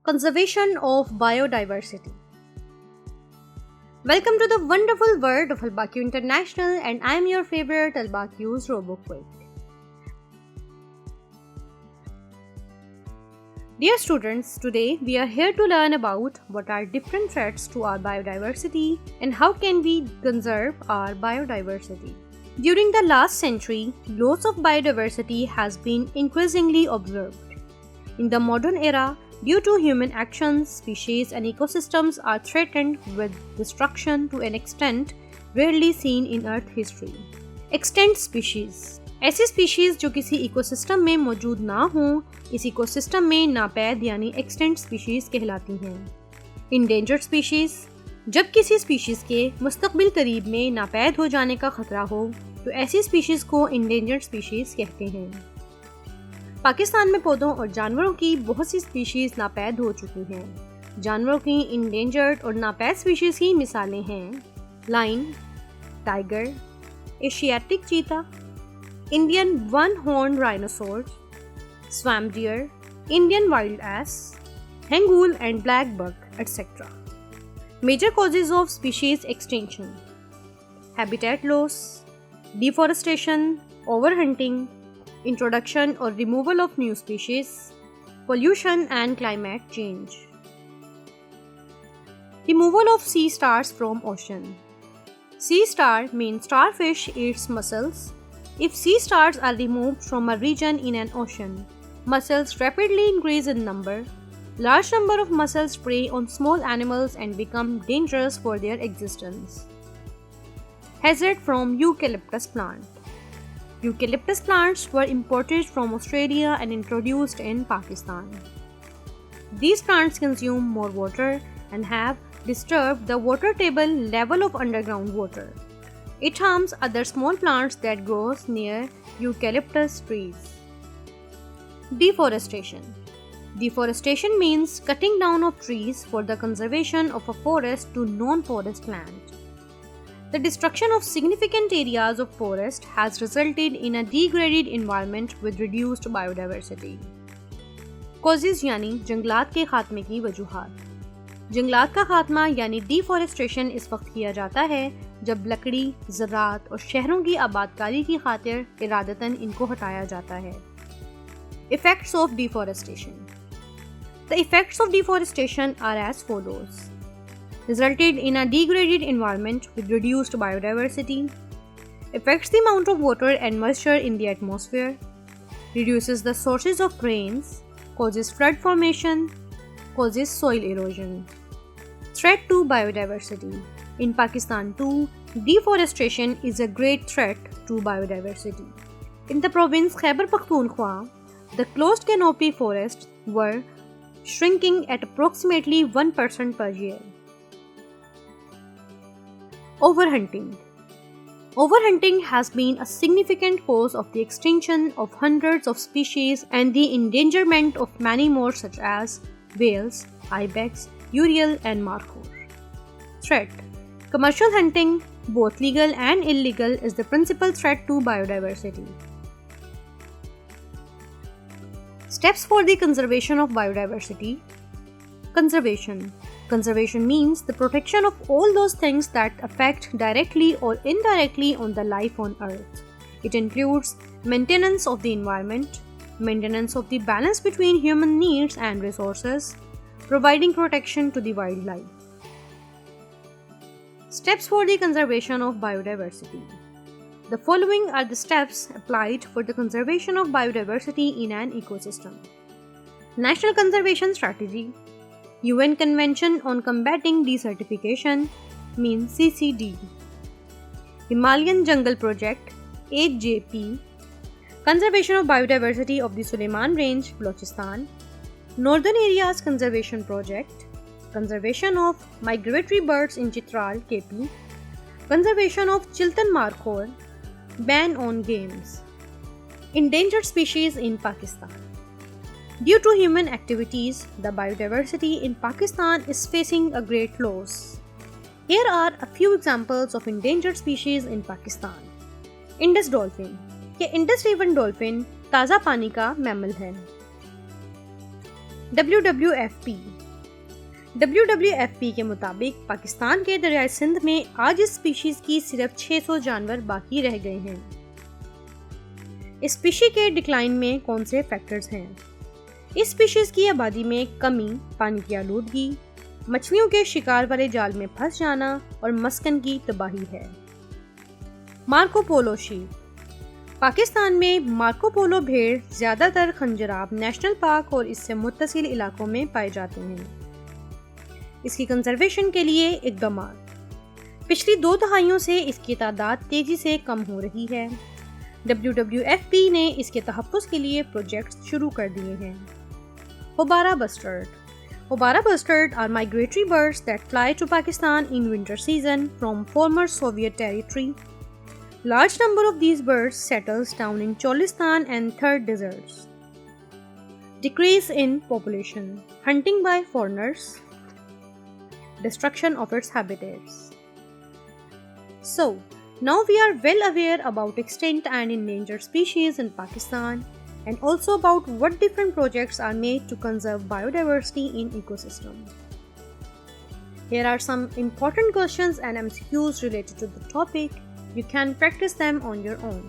Conservation of biodiversity. Welcome to the wonderful world of Al-Baqi International, and I am your favorite Al-Baqi's RoboQuick. Dear students, today we are here to learn about what are different threats to our biodiversity and how can we conserve our biodiversity. During the last century, loss of biodiversity has been increasingly observed. In the modern era, due to human actions, species and ecosystems are threatened with destruction to an extent rarely seen in Earth history. Extinct species. ऐसी species जो किसी ecosystem में मौजूद ना हों, इस ecosystem में नापैद यानी extinct species कहलाती हैं. Endangered species. जब किसी species के मुस्तकबिल करीब में नापैद हो जाने का खतरा हो, तो ऐसी species को endangered species कहते हैं. पाकिस्तान में पौधों और जानवरों की बहुत सी स्पीशीज़ नापैद हो चुकी हैं. जानवरों की इंडेंजर्ड और नापैद स्पीशीज़ की मिसालें हैं lion, tiger, Asiatic cheetah, Indian one horn rhinoceros, swamp deer, Indian wild ass, hangul and black buck etcetera. Major causes of species extinction: habitat loss, deforestation, over hunting, introduction or removal of new species, pollution and climate change. Removal of sea stars from ocean. Sea star means starfish eats mussels. If sea stars are removed from a region in an ocean, mussels rapidly increase in number. Large number of mussels prey on small animals and become dangerous for their existence. Hazard from eucalyptus plant. Eucalyptus plants were imported from Australia and introduced in Pakistan. These plants consume more water and have disturbed the water table level of underground water. It harms other small plants that grow near eucalyptus trees. Deforestation. Deforestation means cutting down of trees for the conservation of a forest to non-forest land. The destruction of significant areas of forest has resulted in a degraded environment with reduced biodiversity. Causes यानी जंगलात के खात्मे की वजूहात. जंगलात का खात्मा यानी deforestation इस वक्त किया जाता है जब लकड़ी, ज़राअत और शहरों की आबादकारी की खातिर इरादतन इनको हटाया जाता है. Effects of deforestation. The effects of deforestation are as follows. Resulted in a degraded environment with reduced biodiversity, affects the amount of water and moisture in the atmosphere, reduces the sources of rains, causes flood formation, causes soil erosion. Threat to biodiversity. In Pakistan too, deforestation is a great threat to biodiversity. In the province Khyber Pakhtunkhwa, the closed canopy forests were shrinking at approximately 1% per year. Overhunting. Overhunting has been a significant cause of the extinction of hundreds of species and the endangerment of many more such as whales, ibex, urial and markhor. Threat. Commercial hunting, both legal and illegal, is the principal threat to biodiversity. Steps for the conservation of biodiversity. Conservation. Conservation means the protection of all those things that affect directly or indirectly on the life on Earth. It includes maintenance of the environment, maintenance of the balance between human needs and resources, providing protection to the wildlife. Steps for the conservation of biodiversity. The following are the steps applied for the conservation of biodiversity in an ecosystem. National Conservation Strategy. UN Convention on Combating Desertification means CCD. Himalayan Jungle Project HJP. Conservation of Biodiversity of the Suleiman Range, Balochistan. Northern Areas Conservation Project. Conservation of Migratory Birds in Chitral, KP. Conservation of Chiltan Markhor. Ban on games. Endangered species in Pakistan. Due to human activities, the biodiversity in Pakistan is facing a great loss. Here are a few examples of endangered species in Pakistan. Indus dolphin. ये Indus river dolphin ताज़ा पानी का mammal है. WWFP WWFP کے مطابق پاکستان کے دریائے سندھ میں آج اس اسپیشیز کی صرف 600 جانور باقی رہ گئے ہیں۔ اس اسپیشی کے ڈکلائن میں کون سے فیکٹرز ہیں؟ اس اسپیشیز کی آبادی میں کمی، پانی کی آلودگی، مچھلیوں کے شکار والے جال میں پھنس جانا اور مسکن کی تباہی ہے۔ Marco Polo sheep. پاکستان میں مارکو پولو بھیڑ زیادہ تر خنجراب نیشنل پارک اور اس سے متصل علاقوں میں پائے جاتے ہیں۔ اس کی کنزرویشن کے لیے اقدامات۔ پچھلی 2 دہائیوں سے اس کی تعداد تیزی سے کم ہو رہی ہے۔ WWFP نے اس کے تحفظ کے لیے پروجیکٹس شروع کر دیے ہیں۔ Houbara bustard. Houbara bustard are migratory birds that fly to Pakistan in winter season from former Soviet territory. Large number of these birds settles down in Cholistan and third deserts. Decrease in population. Hunting by foreigners. Destruction of its habitats. So, now we are well aware about extinct and endangered species in Pakistan and also about what different projects are made to conserve biodiversity in ecosystem. Here are some important questions and MCQs related to the topic. You can practice them on your own.